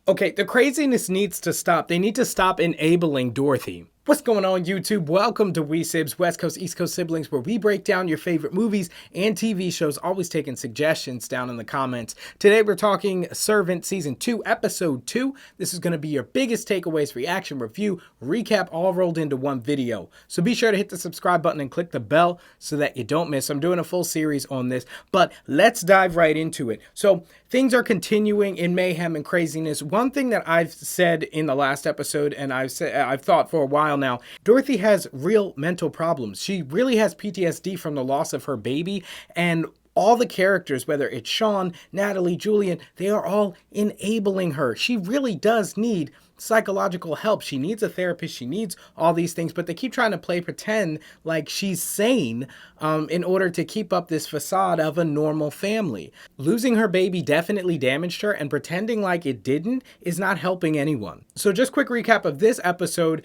Okay, the craziness needs to stop. They need to stop enabling Dorothy. What's going on, YouTube? Welcome to We Sibs, West Coast, East Coast siblings, where we break down your favorite movies and TV shows, always taking suggestions down in the comments. Today, we're talking Servant Season 2, Episode 2. This is going to be your biggest takeaways, reaction, review, recap, all rolled into one video. So be sure to hit the subscribe button and click the bell so that you don't miss. I'm doing a full series on this, but let's dive right into it. So things are continuing in mayhem and craziness. One thing that I've said in the last episode, and I've thought for a while now, Dorothy has real mental problems. She really has PTSD from the loss of her baby, and all the characters, whether it's Sean, Natalie, Julian, they are all enabling her. She really does need psychological help. She needs a therapist. She needs all these things, but they keep trying to pretend like she's sane in order to keep up this facade of a normal family. Losing her baby definitely damaged her, and pretending like it didn't is not helping anyone. So just quick recap of this episode.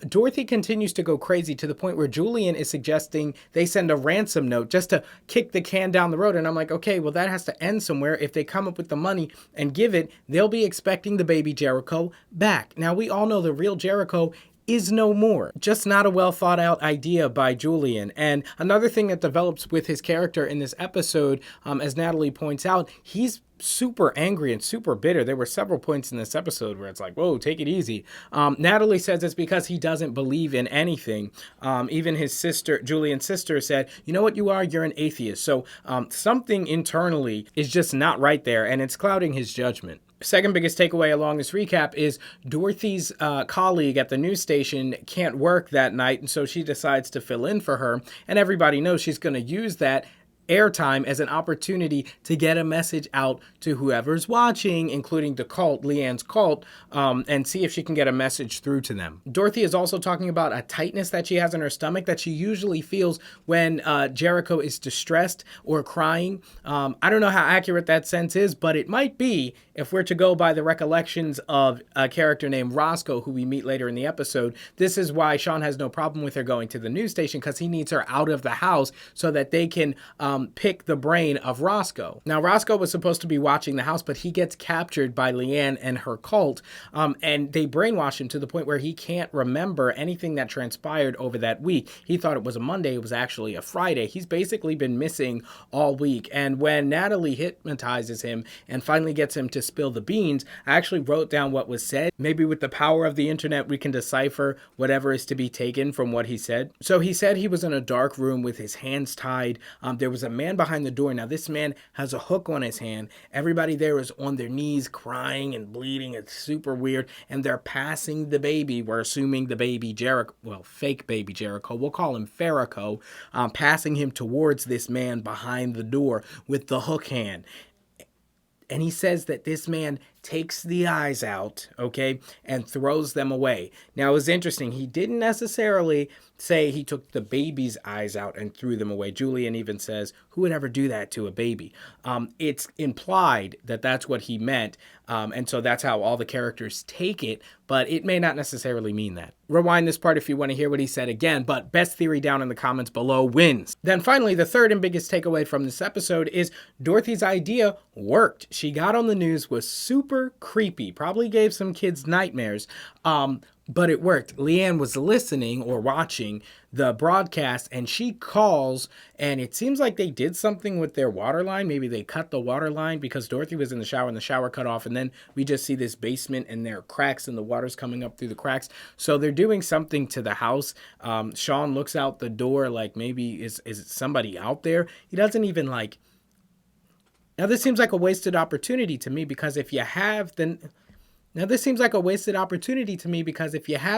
Dorothy continues to go crazy to the point where Julian is suggesting they send a ransom note just to kick the can down the road. And I'm like, okay, well, that has to end somewhere. If they come up with the money and give it, they'll be expecting the baby Jericho back. Now, we all know the real Jericho is no more. Just not a well thought out idea by Julian. And another thing that develops with his character in this episode, as Natalie points out, he's super angry and super bitter. There were several points in this episode where it's like, whoa, take it easy. Natalie says it's because he doesn't believe in anything. Even his sister, Julian's sister, said, you know what you are? You're an atheist. So something internally is just not right there, and it's clouding his judgment. Second biggest takeaway along this recap is Dorothy's colleague at the news station can't work that night, and so she decides to fill in for her, and everybody knows she's going to use that airtime as an opportunity to get a message out to whoever's watching, including the cult, Leanne's cult, and see if she can get a message through to them. Dorothy is also talking about a tightness that she has in her stomach that she usually feels when Jericho is distressed or crying. I don't know how accurate that sense is, but it might be if we're to go by the recollections of a character named Roscoe, who we meet later in the episode. This is why Sean has no problem with her going to the news station, because he needs her out of the house so that they can pick the brain of Roscoe. Now, Roscoe was supposed to be watching the house, but he gets captured by Leanne and her cult, and they brainwash him to the point where he can't remember anything that transpired over that week. He thought it was a Monday. It was actually a Friday. He's basically been missing all week. And when Natalie hypnotizes him and finally gets him to spill the beans, I actually wrote down what was said. Maybe with the power of the internet, we can decipher whatever is to be taken from what he said. So he said he was in a dark room with his hands tied. There was a man behind the door. Now, this man has a hook on his hand. Everybody there is on their knees crying and bleeding. It's super weird. And they're passing the baby. We're assuming the baby Jericho, well, fake baby Jericho, we'll call him Farrakho, passing him towards this man behind the door with the hook hand. And he says that this man takes the eyes out, okay, and throws them away. Now, it was interesting. He didn't necessarily say he took the baby's eyes out and threw them away. Julian even says, who would ever do that to a baby? It's implied that that's what he meant, and so that's how all the characters take it, but it may not necessarily mean that. Rewind this part if you want to hear what he said again, but best theory down in the comments below wins. Then finally, the third and biggest takeaway from this episode is Dorothy's idea worked. She got on the news, was super creepy, probably gave some kids nightmares, but it worked. Leanne was listening or watching the broadcast, and she calls, and it seems like they did something with their water line. Maybe they cut the water line because Dorothy was in the shower and the shower cut off, and then we just see this basement and there are cracks and the water's coming up through the cracks. So they're doing something to the house. Sean looks out the door like maybe is somebody out there? He doesn't even like... Now, this seems like a wasted opportunity to me because if you have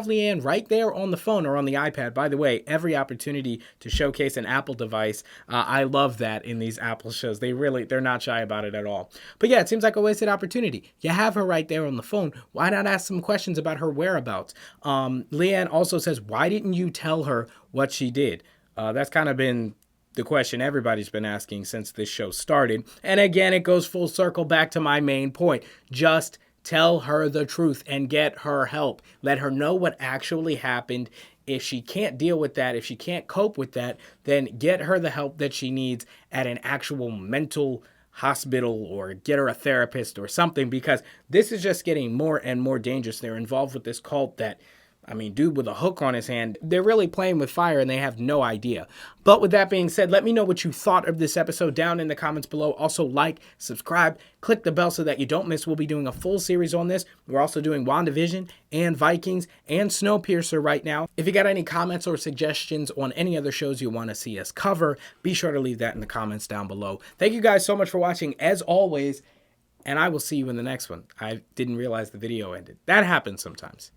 Leanne right there on the phone or on the iPad, by the way, every opportunity to showcase an Apple device, I love that in these Apple shows. They're not shy about it at all. But yeah, it seems like a wasted opportunity. You have her right there on the phone. Why not ask some questions about her whereabouts? Leanne also says, why didn't you tell her what she did? That's kind of been the question everybody's been asking since this show started. And again, it goes full circle back to my main point. Just tell her the truth and get her help. Let her know what actually happened. If she can't deal with that, if she can't cope with that, then get her the help that she needs at an actual mental hospital or get her a therapist or something, because this is just getting more and more dangerous. They're involved with this cult that, I mean, dude with a hook on his hand, they're really playing with fire and they have no idea. But with that being said, let me know what you thought of this episode down in the comments below. Also like, subscribe, click the bell so that you don't miss. We'll be doing a full series on this. We're also doing WandaVision and Vikings and Snowpiercer right now. If you got any comments or suggestions on any other shows you want to see us cover, be sure to leave that in the comments down below. Thank you guys so much for watching as always, and I will see you in the next one. I didn't realize the video ended. That happens sometimes.